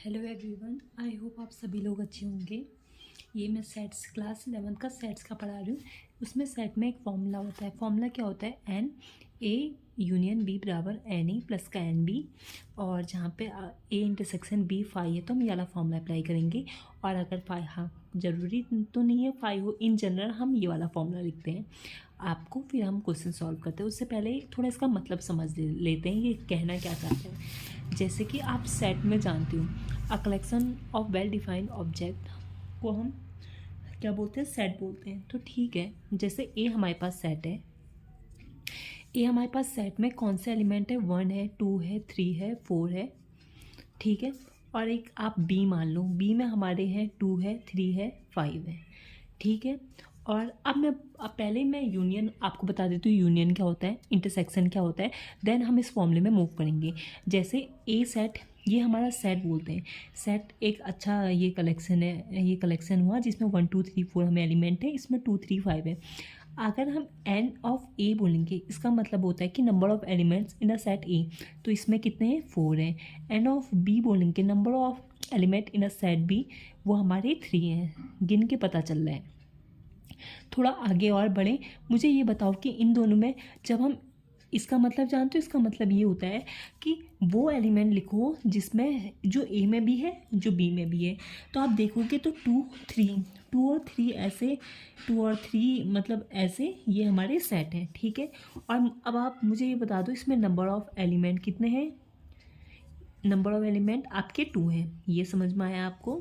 Hello everyone, I hope आप सभी लोग अच्छे होंगे। ये मैं सेट्स क्लास 11th का सेट्स का पढ़ा रही हूँ। उसमें सेट में एक फॉर्मूला होता है। फॉर्मूला क्या होता है? एन ए यूनियन बी बराबर एन ए प्लस का एन बी। और जहाँ पे ए इंटरसेक्शन बी फाई है तो हम ये वाला फॉर्मूला अप्लाई करेंगे। और अगर फाई, हाँ ज़रूरी तो नहीं है फाई हो, इन जनरल हम ये वाला फॉर्मूला लिखते हैं आपको, फिर हम क्वेश्चन सॉल्व करते हैं। उससे पहले थोड़ा इसका मतलब समझ लेते हैं ये कहना क्या चाहते हैं। जैसे कि आप सेट में जानते हो, a collection of well defined object को हम क्या बोलते हैं? सेट बोलते हैं। तो ठीक है, जैसे ए हमारे पास सेट है, ए हमारे पास सेट में कौन से एलिमेंट है? 1 है, 2 है, 3 है, 4 है, ठीक है। और एक आप बी मान लो, बी में हमारे हैं 2 है, 3 है, 5 है, ठीक है। और अब पहले मैं यूनियन आपको बता देती हूँ, यूनियन क्या होता है, इंटरसेक्शन क्या होता है, देन हम इस फॉर्मूले में मूव करेंगे। जैसे ए सेट, ये हमारा सेट बोलते हैं। सेट एक अच्छा ये कलेक्शन है, ये कलेक्शन हुआ जिसमें 1 2 3 4 हमें एलिमेंट है, इसमें 2 3 5 है। अगर हम एन ऑफ ए बोलेंगे, इसका मतलब होता है कि number of elements in a set A, तो इसमें कितने हैं? 4 हैं। एन ऑफ बी बोलेंगे, number of element in a set B, वो हमारे 3 हैं। गिन के पता चल रहा है। थोड़ा आगे और बढ़ें, मुझे ये बताओ कि इन दोनों में जब हम इसका मतलब जानते हो, इसका मतलब ये होता है कि वो एलिमेंट लिखो जिसमें जो ए में भी है, जो बी में भी है। तो आप देखोगे तो 2 और 3 ऐसे, 2 और 3 मतलब ऐसे, ये हमारे सेट हैं, ठीक है। और अब आप मुझे ये बता दो, इसमें नंबर ऑफ एलिमेंट कितने हैं? नंबर ऑफ एलिमेंट आपके 2 हैं। ये समझ में आया आपको?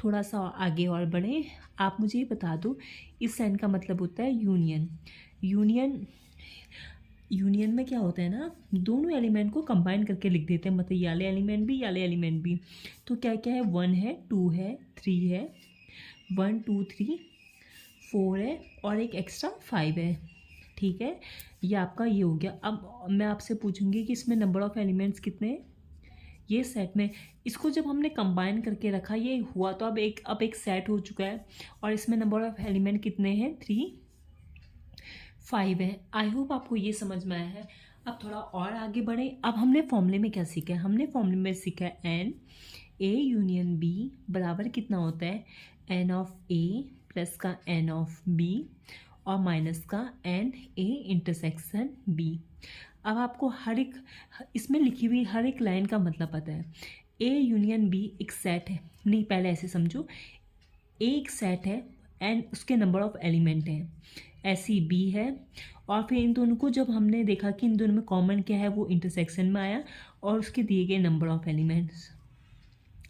थोड़ा सा आगे और बढ़ें, आप मुझे ये बता दो, इस साइन का मतलब होता है यूनियन। यूनियन में क्या होता है ना, दोनों एलिमेंट को कंबाइन करके लिख देते हैं, मतलब ये वाले एलिमेंट भी, ये वाले एलिमेंट भी। तो क्या क्या है? 1 है, 2 है, 3 है, 1 2 3 4 है, और एक एक्स्ट्रा 5 है, ठीक है। ये आपका ये हो गया। अब मैं आपसे पूछूंगी कि इसमें नंबर ऑफ एलिमेंट्स कितने हैं? ये सेट में, इसको जब हमने कंबाइन करके रखा, ये हुआ, तो अब एक सेट हो चुका है। और इसमें नंबर ऑफ एलिमेंट कितने हैं? 3 5 है। आई होप आपको ये समझ में आया है। अब थोड़ा और आगे बढ़े। अब हमने फॉर्मूले में क्या सीखा है? हमने फॉर्मूले में सीखा है एन ए यूनियन बी बराबर कितना होता है? एन ऑफ ए प्लस का एन ऑफ बी और माइनस का एन ए इंटरसेक्शन बी। अब आपको हर एक इसमें लिखी हुई हर एक लाइन का मतलब पता है। ए यूनियन बी एक सेट है, नहीं पहले ऐसे समझो, ए एक सेट है एंड उसके नंबर ऑफ एलिमेंट हैं, ऐसी बी है। और फिर इन दोनों को जब हमने देखा कि इन दोनों में कॉमन क्या है, वो इंटरसेक्शन में आया और उसके दिए गए नंबर ऑफ एलिमेंट्स,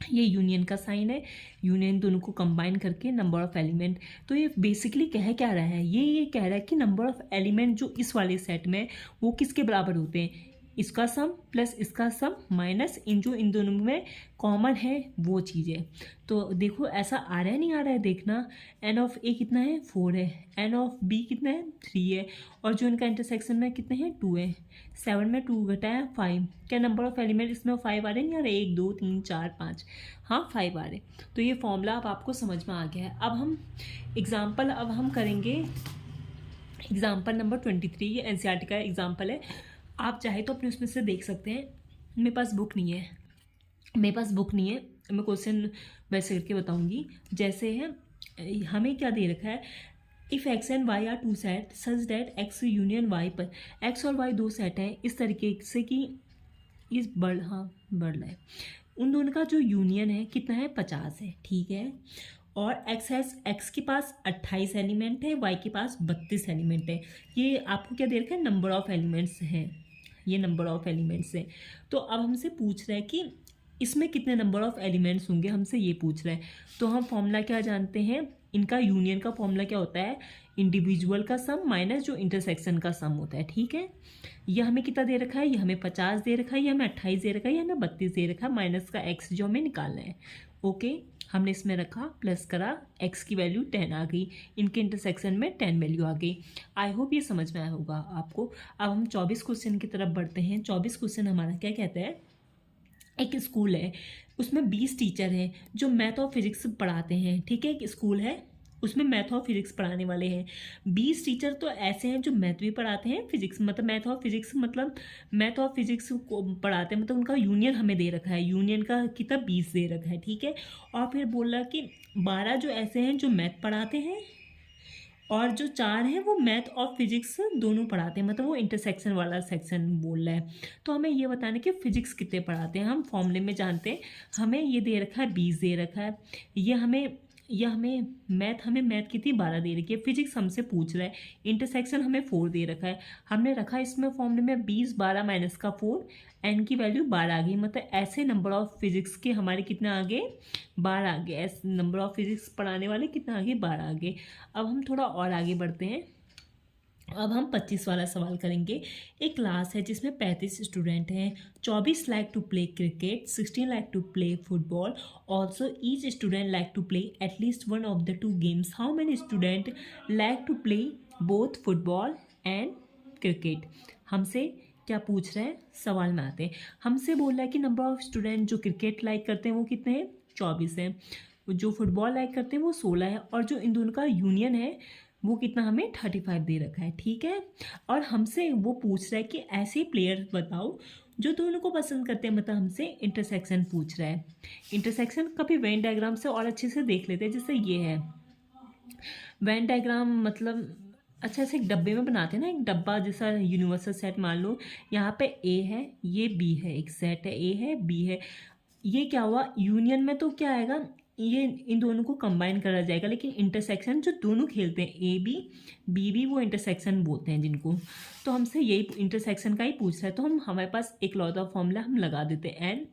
ये यूनियन का साइन है। यूनियन दोनों को कंबाइन करके नंबर ऑफ एलिमेंट। तो ये बेसिकली कह क्या रहा है? ये कह रहा है कि नंबर ऑफ एलिमेंट जो इस वाले सेट में, वो किसके बराबर होते हैं? इसका सम प्लस इसका सम माइनस इन दोनों में कॉमन है वो चीज़ है। तो देखो ऐसा आ रहा है, नहीं आ रहा है, देखना। एन ऑफ ए कितना है? 4 है। एन ऑफ बी कितना है? 3 है। और जो इनका इंटरसेक्शन में कितने हैं? 2 है। 7 में 2 घटाया 5। क्या नंबर ऑफ एलिमेंट इसमें 5 आ रहे हैं? नहीं आ रहे? 1 2 3 4 5, हाँ 5 आ रहे। तो ये फॉर्मूला अब आपको समझ में आ गया है। अब हम करेंगे एग्जाम्पल नंबर 23। ये एनसीईआरटी का एग्जाम्पल है, आप चाहे तो अपने उसमें से देख सकते हैं। मेरे पास बुक नहीं है, मैं क्वेश्चन वैसे करके बताऊंगी। जैसे है, हमें क्या दे रखा है? If X and Y are two set such that X union Y, पर एक्स और वाई 2 सेट हैं इस तरीके से कि इस बढ़ रहा है, उन दोनों का जो यूनियन है कितना है? 50 है, ठीक है। और एक्स के पास 28 एलिमेंट है, वाई के पास 32 एलिमेंट है। ये आपको क्या दे रखा है? नंबर ऑफ एलिमेंट्स हैं, ये नंबर ऑफ एलिमेंट्स हैं। तो अब हमसे पूछ रहा है कि इसमें कितने नंबर ऑफ एलिमेंट्स होंगे, हमसे ये पूछ रहा है। तो हम फॉर्मूला क्या जानते हैं? इनका यूनियन का फॉर्मूला क्या होता है? इंडिविजुअल का सम माइनस जो इंटरसेक्शन का सम होता है, ठीक है। ये हमें कितना दे रखा है? ये हमें 50 दे रखा है, ये हमें 28 दे रखा है, ये हमें 32 दे रखा है, माइनस का एक्स जो हमें निकालना है। ओके, हमने इसमें रखा, प्लस करा, एक्स की वैल्यू 10 आ गई, इनके इंटरसेक्शन में 10 वैल्यू आ गई। आई होप ये समझ में आया होगा आपको। अब हम 24 क्वेश्चन की तरफ बढ़ते हैं। 24 क्वेश्चन हमारा क्या कहता है? एक स्कूल है, उसमें 20 टीचर हैं जो मैथ और फिजिक्स पढ़ाते हैं, ठीक है। एक स्कूल है, उसमें मैथ और फिजिक्स पढ़ाने वाले हैं। 20 टीचर तो ऐसे हैं जो मैथ भी पढ़ाते हैं, फिजिक्स मतलब मैथ और फिजिक्स को पढ़ाते हैं, मतलब उनका यूनियन हमें दे रखा है, यूनियन का कितना 20 दे रखा है, ठीक है। और फिर बोल रहा कि 12 जो ऐसे हैं जो मैथ पढ़ाते हैं, और जो 4 हैं वो मैथ और फिजिक्स दोनों पढ़ाते हैं, मतलब वो इंटरसेक्शन वाला सेक्शन बोल रहा है। तो हमें ये बताना कि फिजिक्स कितने पढ़ाते हैं, हम फॉर्मूले में जानते हैं। हमें ये दे रखा है 20 दे रखा है, ये हमें मैथ कितनी 12 दे रखी है, फिजिक्स हमसे पूछ रहा है, इंटरसेक्शन हमें 4 दे रखा है। हमने रखा इसमें फॉर्मूले में 20 12 माइनस का 4, एन की वैल्यू 12 आ गई, मतलब ऐसे नंबर ऑफ फिजिक्स के हमारे कितना आगे 12 आगे, ऐसे नंबर ऑफ फिजिक्स पढ़ाने वाले कितना आगे 12 आगे। अब हम थोड़ा और आगे बढ़ते हैं। अब हम 25 वाला सवाल करेंगे। एक क्लास है जिसमें 35 स्टूडेंट हैं, 24 like to play cricket, 16 like to play football, also each student like to play at least one of the 2 games, how many student like to play both football and cricket. हमसे क्या पूछ रहे हैं, सवाल में आते हैं। हमसे बोल रहा है कि नंबर ऑफ स्टूडेंट जो क्रिकेट लाइक करते हैं वो कितने हैं, 24 हैं, जो फुटबॉल लाइक करते हैं वो 16 है, और जो इन दोनों का यूनियन है वो कितना हमें 35 दे रखा है, ठीक है। और हमसे वो पूछ रहा है कि ऐसे प्लेयर बताओ जो दोनों को पसंद करते हैं, मतलब हमसे इंटरसेक्शन पूछ रहा है। इंटरसेक्शन कभी वेन डायग्राम से और अच्छे से देख लेते हैं, जैसे ये है वेन डायग्राम, मतलब अच्छा ऐसे एक डब्बे में बनाते हैं ना, एक डब्बा जैसा यूनिवर्सल सेट मान लो, यहाँ पे ए है, ये बी है, एक सेट है, ए है बी है, ये क्या हुआ यूनियन में, तो क्या आएगा, ये इन दोनों को कंबाइन करा जाएगा। लेकिन इंटरसेक्शन जो दोनों खेलते हैं ए बी बी बी, वो इंटरसेक्शन बोलते हैं जिनको, तो हमसे यही इंटरसेक्शन का ही पूछ रहा है। तो हमारे पास एक लॉ ऑफ फॉर्मूला हम लगा देते हैं, N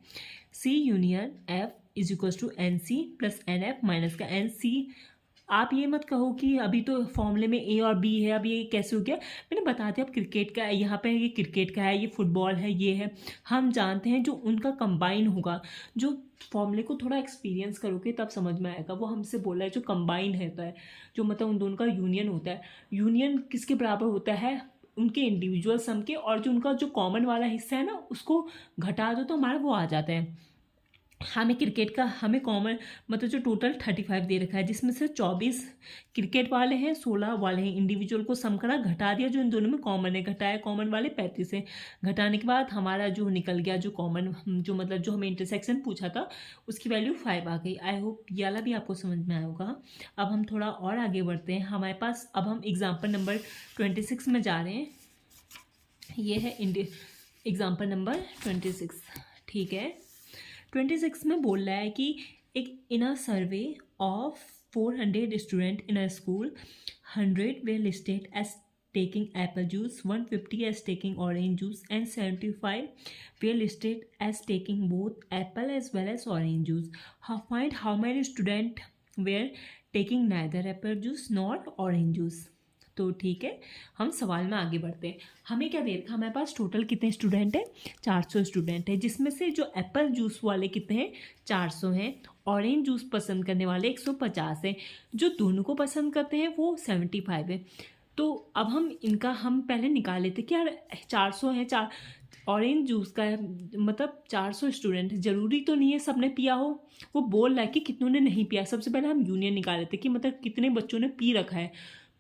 C union F is equals to N C plus N F minus का एन सी। आप ये मत कहो कि अभी तो फॉर्मूले में ए और बी है, अब ये कैसे हो गया, मैंने बता दिया। अब क्रिकेट का है, यहाँ पे ये क्रिकेट का है, ये फुटबॉल है, ये है, हम जानते हैं जो उनका कंबाइन होगा। जो फॉर्मूले को थोड़ा एक्सपीरियंस करोगे तब समझ में आएगा। वो हमसे बोला है जो कंबाइन रहता है, जो मतलब उन दोनों का यूनियन होता है। यूनियन किसके बराबर होता है, उनके इंडिविजुअल सम के, और जो उनका जो कॉमन वाला हिस्सा है ना उसको घटा दो तो हमारा वो आ जाता है। हमें क्रिकेट का हमें कॉमन मतलब जो टोटल 35 दे रखा है, जिसमें से 24 क्रिकेट वाले हैं, 16 वाले हैं, इंडिविजुअल को सम करा, घटा दिया जो इन दोनों में कॉमन है, घटाया कॉमन वाले 35 है, घटाने के बाद हमारा जो निकल गया जो कॉमन, जो मतलब जो हमें इंटरसेक्शन पूछा था उसकी वैल्यू 5 आ गई। आई होप ये वाला भी आपको समझ में आया होगा। अब हम थोड़ा और आगे बढ़ते हैं। हमारे पास अब हम एग्जाम्पल नंबर 26 में जा रहे हैं। ये है एग्जाम्पल नंबर 26, ठीक है। 26 में बोल रहा है कि एक in a survey of 400 student in a school, 100 were listed as taking apple juice, 150 as taking orange juice, and 75 were listed as taking both apple as well as orange juice. Find how many students were taking neither apple juice nor orange juice. तो ठीक है, हम सवाल में आगे बढ़ते हैं। हमें क्या दे रखा, हमारे पास टोटल कितने स्टूडेंट हैं, 400 स्टूडेंट हैं, जिसमें से जो एप्पल जूस वाले कितने हैं, 400 हैं, ऑरेंज जूस पसंद करने वाले 150 हैं, जो दोनों को पसंद करते हैं वो 75 है। तो अब हम पहले निकाल लेते कि यार 400 हैं, ऑरेंज जूस का मतलब 400 स्टूडेंट, ज़रूरी तो नहीं है सबने पिया हो, वो बोल रहा है कि कितनों ने नहीं पिया। सबसे पहले हम यूनियन निकाल लेते कि मतलब कितने बच्चों ने पी रखा है,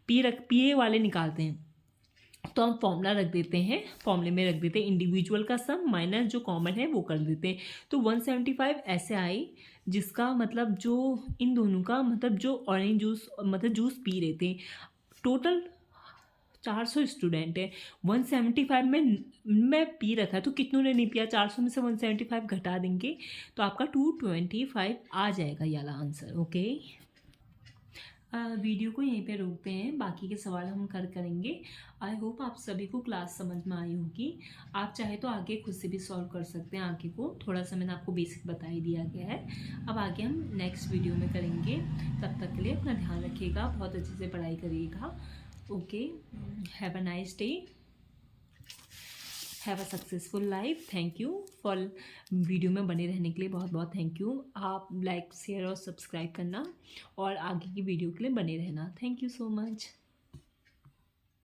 पिए वाले निकालते हैं। तो हम फॉर्मूला रख देते हैं, फॉर्मूले में रख देते हैं इंडिविजुअल का सम माइनस जो कॉमन है वो कर देते हैं। तो 175 ऐसे आई, जिसका मतलब जो इन दोनों का मतलब जो ऑरेंज जूस मतलब जूस पी रहे थे, टोटल 400 स्टूडेंट है, 175 में पी रखा है, तो कितनों ने नहीं पिया, 400 में से 175 घटा देंगे तो आपका 225 आ जाएगा ये वाला आंसर। ओके, वीडियो को यहीं पे रोकते हैं, बाकी के सवाल हम करेंगे। आई होप आप सभी को क्लास समझ में आई होगी। आप चाहे तो आगे खुद से भी सॉल्व कर सकते हैं, आगे को थोड़ा सा मैंने आपको बेसिक बता ही दिया गया है। अब आगे हम नेक्स्ट वीडियो में करेंगे। तब तक के लिए अपना ध्यान रखिएगा, बहुत अच्छे से पढ़ाई करिएगा। Okay, have a nice day, have a successful life. Thank you for video में बने रहने के लिए, बहुत बहुत थैंक यू। आप लाइक शेयर और सब्सक्राइब करना और आगे की वीडियो के लिए बने रहना। Thank you so much.